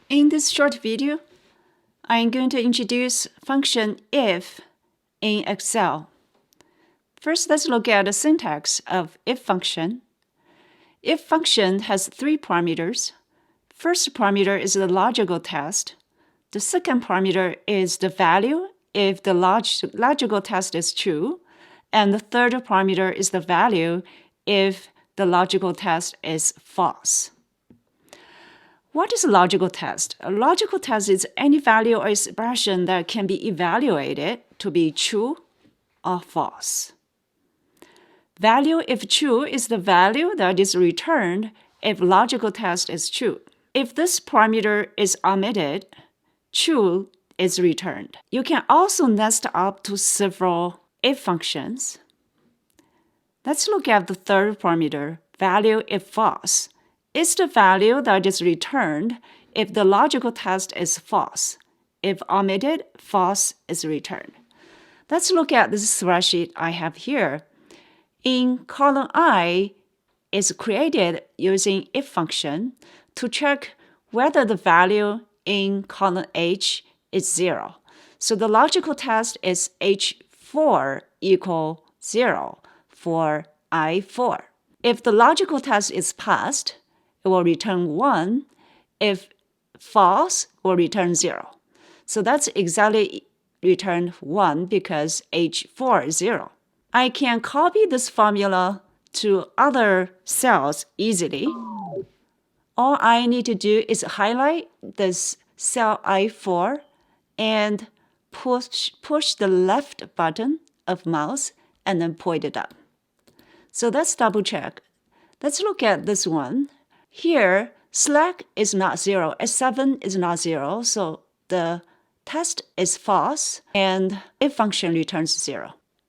In this short video, I'm going to introduce function if in Excel. First, let's look at the syntax of if function. If function has three parameters. First parameter is the logical test. The second parameter is the value if the logical test is true. And the third parameter is the value if the logical test is false. What is a logical test? A logical test is any value or expression that can be evaluated to be true or false. Value, if true, is the value that is returned if logical test is true. If this parameter is omitted, true is returned. You can also nest up to several if functions. Let's look at the third parameter, value if false. It's the value that is returned if the logical test is false. If omitted, false is returned. Let's look at this spreadsheet I have here. In column I is created using if function to check whether the value in column H is 0. So the logical test is H4 equal 0 for I4. If the logical test is passed, it will return 1. If false, it will return 0. So that's exactly returned 1 because H4 is 0. I can copy this formula to other cells easily. All I need to do is highlight this cell I4 and push the left button of mouse and then point it up. So let's double check. Let's look at this one. Here, slack is not 0, S7 is not 0, so the test is false, and if function returns 0.